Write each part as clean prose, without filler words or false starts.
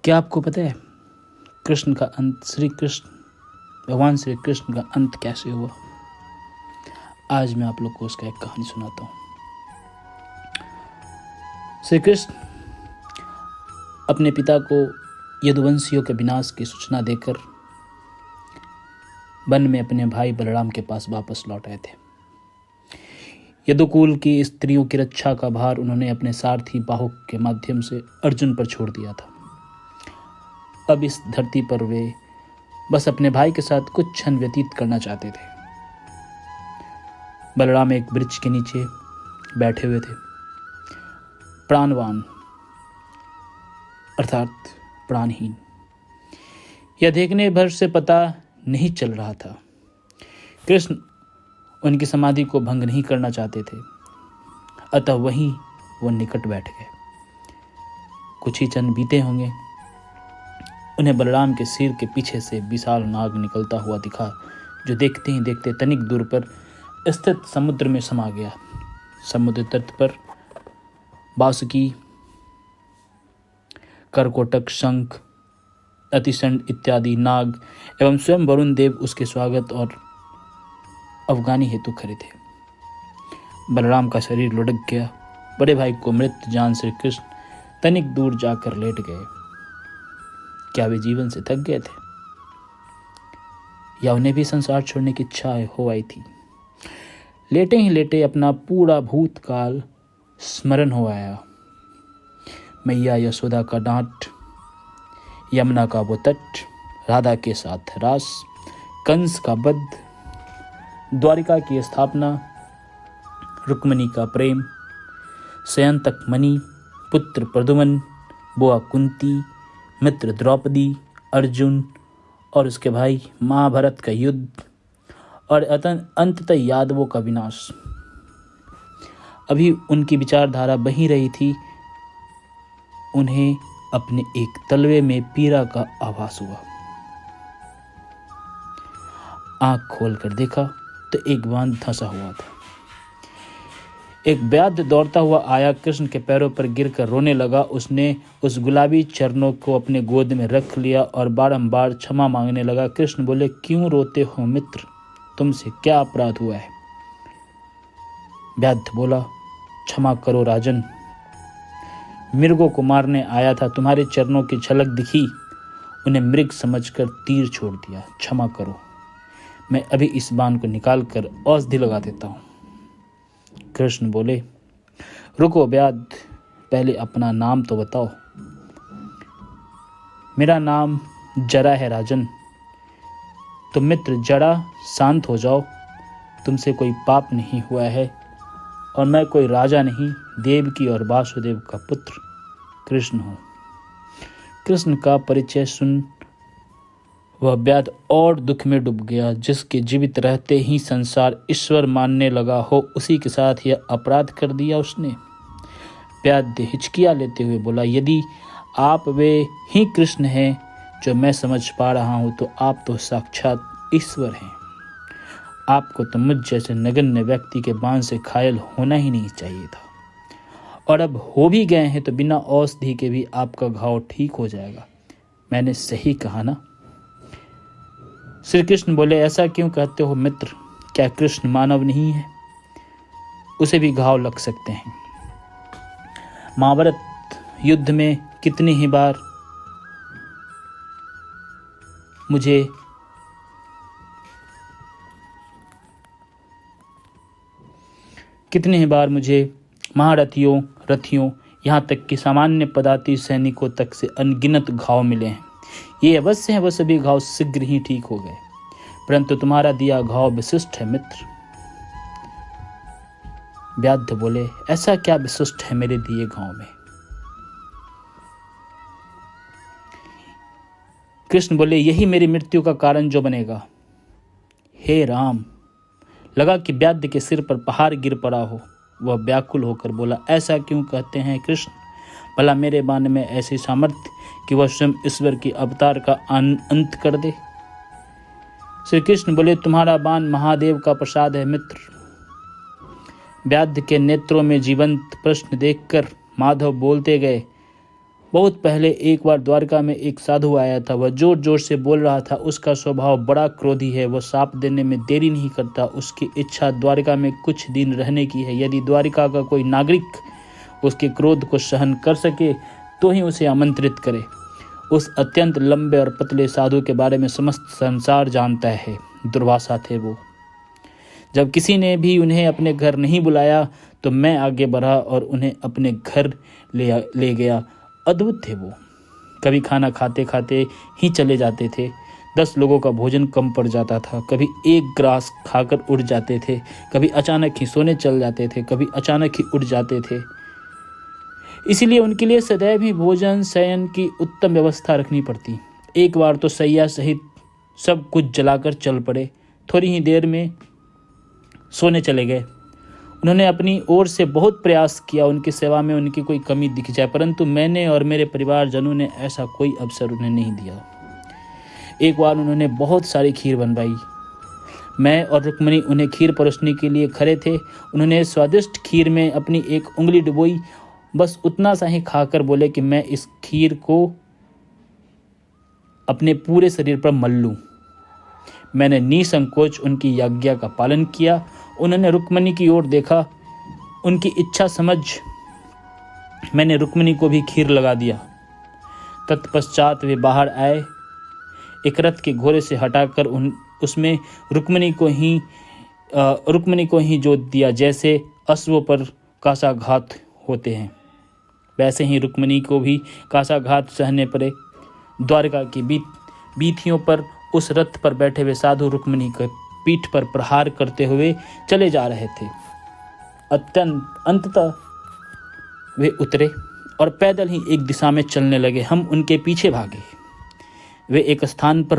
क्या आपको पता है कृष्ण का अंत, भगवान श्री कृष्ण का अंत कैसे हुआ? आज मैं आप लोग को उसका एक कहानी सुनाता हूँ। श्री कृष्ण अपने पिता को यदुवंशियों के विनाश की सूचना देकर वन में अपने भाई बलराम के पास वापस लौट आए थे। यदुकुल की स्त्रियों की रक्षा का भार उन्होंने अपने सारथी बाहुक के माध्यम से अर्जुन पर छोड़ दिया था। अब इस धरती पर वे बस अपने भाई के साथ कुछ क्षण व्यतीत करना चाहते थे। बलराम एक वृक्ष के नीचे बैठे हुए थे, प्राणवान अर्थात प्राणहीन। यह देखने भर से पता नहीं चल रहा था। कृष्ण उनकी समाधि को भंग नहीं करना चाहते थे, अतः वहीं वो निकट बैठ गए। कुछ ही क्षण बीते होंगे, उन्हें बलराम के सिर के पीछे से विशाल नाग निकलता हुआ दिखा, जो देखते ही देखते तनिक दूर पर स्थित समुद्र में समा गया। समुद्र तट पर बासुकी, करकोटक, शंख, अतिशंड इत्यादि नाग एवं स्वयं वरुण देव उसके स्वागत और अफगानी हेतु खड़े थे। बलराम का शरीर लुढ़क गया। बड़े भाई को मृत जान श्री कृष्ण तनिक दूर जाकर लेट गए। क्या वे जीवन से थक गए थे, या उन्हें भी संसार छोड़ने की इच्छा हो आई थी? लेटे ही लेटे अपना पूरा भूतकाल स्मरण हो आया। मैया यशोदा का डांट, यमुना का वो तट, राधा के साथ रास, कंस का वध, द्वारिका की स्थापना, रुक्मिणी का प्रेम, सयंतक मणि, पुत्र प्रद्युम्न, बुआ कुंती, मित्र द्रौपदी, अर्जुन और उसके भाई, महाभारत का युद्ध और अंततः यादवों का विनाश। अभी उनकी विचारधारा बही रही थी। उन्हें अपने एक तलवे में पीड़ा का आभास हुआ। आंख खोलकर देखा तो एक बांध धंसा हुआ था। एक वैद्य दौड़ता हुआ आया, कृष्ण के पैरों पर गिरकर रोने लगा। उसने उस गुलाबी चरणों को अपने गोद में रख लिया और बारंबार क्षमा मांगने लगा। कृष्ण बोले, क्यों रोते हो मित्र, तुमसे क्या अपराध हुआ है? वैद्य बोला, क्षमा करो राजन, मृगों को मारने आया था, तुम्हारे चरणों की झलक दिखी, उन्हें मृग समझकर तीर छोड़ दिया, क्षमा करो, मैं अभी इस बाण को निकाल कर औषधि लगा देता हूं। कृष्ण बोले, रुको वैद्य, पहले अपना नाम तो बताओ। मेरा नाम जरा है राजन। तो मित्र जरा, शांत हो जाओ, तुमसे कोई पाप नहीं हुआ है और मैं कोई राजा नहीं, देवकी और वासुदेव का पुत्र कृष्ण हूँ। कृष्ण का परिचय सुन वह व्याध और दुख में डूब गया। जिसके जीवित रहते ही संसार ईश्वर मानने लगा हो, उसी के साथ यह अपराध कर दिया उसने। व्याध हिचकिया लेते हुए बोला, यदि आप वे ही कृष्ण हैं जो मैं समझ पा रहा हूं, तो आप तो साक्षात ईश्वर हैं। आपको तो मुझ जैसे नगण्य व्यक्ति के बाण से घायल होना ही नहीं चाहिए था, और अब हो भी गए हैं तो बिना औषधि के भी आपका घाव ठीक हो जाएगा। मैंने सही कहा ना? श्री कृष्ण बोले, ऐसा क्यों कहते हो मित्र, क्या कृष्ण मानव नहीं है? उसे भी घाव लग सकते हैं। महाभारत युद्ध में कितनी ही बार मुझे रथियों यहाँ तक कि सामान्य पदाती सैनिकों तक से अनगिनत घाव मिले हैं। ये अवश्य है वह सभी घाव शीघ्र ही ठीक हो गए, परंतु तुम्हारा दिया घाव विशिष्ट है मित्र। व्याध बोले, ऐसा क्या विशिष्ट है मेरे दिए घाव में? कृष्ण बोले, यही मेरी मृत्यु का कारण जो बनेगा। हे राम, लगा कि व्याध के सिर पर पहाड़ गिर पड़ा हो। वह व्याकुल होकर बोला, ऐसा क्यों कहते हैं कृष्ण? भला मेरे बाण में ऐसी सामर्थ्य कि वह स्वयं ईश्वर की अवतार का अंत कर दे। श्री कृष्ण बोले, तुम्हारा बाण महादेव का प्रसाद है मित्र। व्याध के नेत्रों में जीवंत प्रश्न देखकर माधव बोलते गए, बहुत पहले एक बार द्वारका में एक साधु आया था। वह जोर जोर से बोल रहा था। उसका स्वभाव बड़ा क्रोधी है। वह शाप देने में देरी नहीं करता। उसकी इच्छा द्वारका में कुछ दिन रहने की है। यदि द्वारका का कोई नागरिक उसके क्रोध को सहन कर सके तो ही उसे आमंत्रित करे। उस अत्यंत लंबे और पतले साधु के बारे में समस्त संसार जानता है। दुर्वासा थे वो। जब किसी ने भी उन्हें अपने घर नहीं बुलाया तो मैं आगे बढ़ा और उन्हें अपने घर ले गया। अद्भुत थे वो। कभी खाना खाते खाते ही चले जाते थे। 10 लोगों का भोजन कम पड़ जाता था। कभी एक ग्रास खाकर उड़ जाते थे। कभी अचानक ही सोने चल जाते थे। कभी अचानक ही उड़ जाते थे। इसीलिए उनके लिए सदैव ही भोजन शयन की उत्तम व्यवस्था रखनी पड़ती। एक बार तो सैया सहित सब कुछ जलाकर चल पड़े। थोड़ी ही देर में सोने चले गए। उन्होंने अपनी ओर से बहुत प्रयास किया उनकी सेवा में उनकी कोई कमी दिख जाए, परंतु मैंने और मेरे परिवारजनों ने ऐसा कोई अवसर उन्हें नहीं दिया। एक बार उन्होंने बहुत सारी खीर बनवाई। मैं और रुक्मिणी उन्हें खीर परोसने के लिए खड़े थे। उन्होंने स्वादिष्ट खीर में अपनी एक उंगली डुबोई। बस उतना सा ही खाकर बोले कि मैं इस खीर को अपने पूरे शरीर पर मल लूं। मैंने निसंकोच उनकी आज्ञा का पालन किया। उन्होंने रुक्मिणी की ओर देखा। उनकी इच्छा समझ मैंने रुक्मिणी को भी खीर लगा दिया। तत्पश्चात वे बाहर आए। एक रथ के घोड़े से हटाकर उसमें रुक्मिणी को ही जोत दिया। जैसे अश्वों पर कासाघात होते हैं वैसे ही रुक्मिणी को भी कासाघात सहने पड़े। द्वारका की बीथियों पर उस रथ पर बैठे हुए साधु रुक्मिणी के पीठ पर प्रहार करते हुए चले जा रहे थे। अंततः वे उतरे और पैदल ही एक दिशा में चलने लगे। हम उनके पीछे भागे। वे एक स्थान पर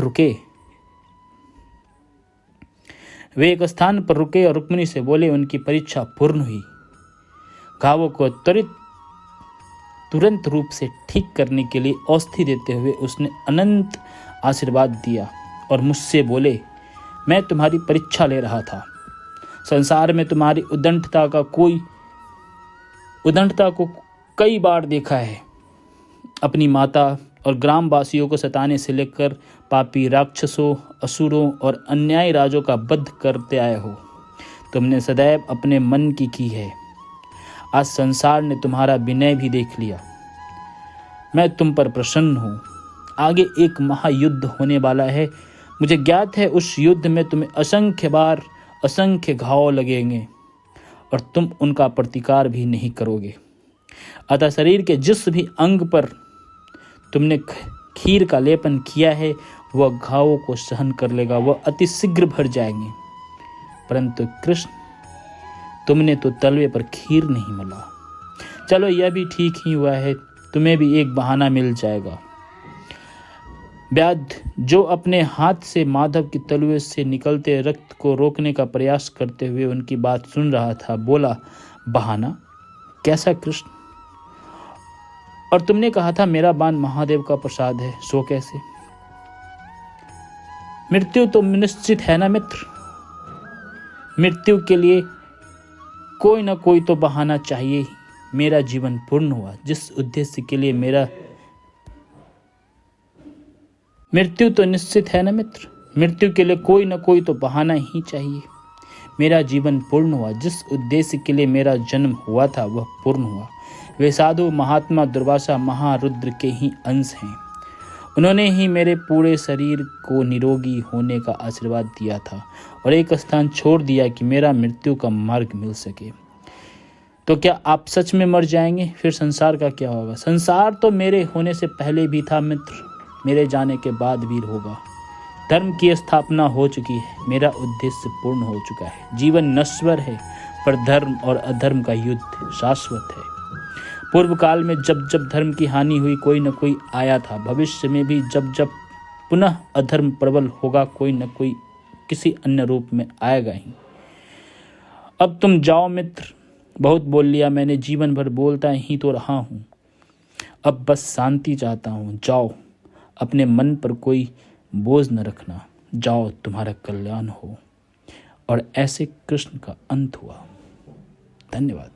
रुके और रुक्मिणी से बोले उनकी परीक्षा पूर्ण हुई। घावों को तुरंत रूप से ठीक करने के लिए औषधि देते हुए उसने अनंत आशीर्वाद दिया और मुझसे बोले, मैं तुम्हारी परीक्षा ले रहा था। संसार में तुम्हारी उद्दंडता को कई बार देखा है। अपनी माता और ग्रामवासियों को सताने से लेकर पापी राक्षसों, असुरों और अन्यायी राजों का वध करते आए हो। तुमने सदैव अपने मन की है। आज संसार ने तुम्हारा विनय भी देख लिया। मैं तुम पर प्रसन्न हूँ। आगे एक महायुद्ध होने वाला है। मुझे ज्ञात है उस युद्ध में तुम्हें असंख्य घाव लगेंगे और तुम उनका प्रतिकार भी नहीं करोगे। अतः शरीर के जिस भी अंग पर तुमने खीर का लेपन किया है वह घावों को सहन कर लेगा। वह अति शीघ्र भर जाएंगे। परंतु कृष्ण, तुमने तो तलवे पर खीर नहीं मला। चलो यह भी ठीक ही हुआ है। तुम्हें भी एक बहाना मिल जाएगा। व्याध जो अपने हाथ से माधव की तलवे से निकलते रक्त को रोकने का प्रयास करते हुए उनकी बात सुन रहा था, बोला, बहाना कैसा कृष्ण? और तुमने कहा था मेरा बाण महादेव का प्रसाद है, सो कैसे? मृत्यु तो निश्चित है ना मित्र। मृत्यु के लिए कोई ना कोई तो बहाना चाहिए ही। मेरा जीवन पूर्ण हुआ जिस उद्देश्य के लिए मृत्यु तो निश्चित है ना मित्र। मृत्यु के लिए कोई ना कोई तो बहाना ही चाहिए। मेरा जीवन पूर्ण हुआ जिस उद्देश्य के लिए मेरा जन्म हुआ था वह पूर्ण हुआ। वे साधु महात्मा दुर्वासा महारुद्र के ही अंश हैं। उन्होंने ही मेरे पूरे शरीर को निरोगी होने का आशीर्वाद दिया था और एक स्थान छोड़ दिया कि मेरा मृत्यु का मार्ग मिल सके। तो क्या आप सच में मर जाएंगे? फिर संसार का क्या होगा? संसार तो मेरे होने से पहले भी था मित्र, मेरे जाने के बाद भी होगा। धर्म की स्थापना हो चुकी है। मेरा उद्देश्य पूर्ण हो चुका है। जीवन नश्वर है पर धर्म और अधर्म का युद्ध शाश्वत है। पूर्व काल में जब जब धर्म की हानि हुई कोई न कोई आया था। भविष्य में भी जब जब पुनः अधर्म प्रबल होगा कोई न कोई किसी अन्य रूप में आएगा ही। अब तुम जाओ मित्र, बहुत बोल लिया मैंने, जीवन भर बोलता ही तो रहा हूँ। अब बस शांति चाहता हूँ। जाओ, अपने मन पर कोई बोझ न रखना। जाओ, तुम्हारा कल्याण हो। और ऐसे कृष्ण का अंत हुआ। धन्यवाद।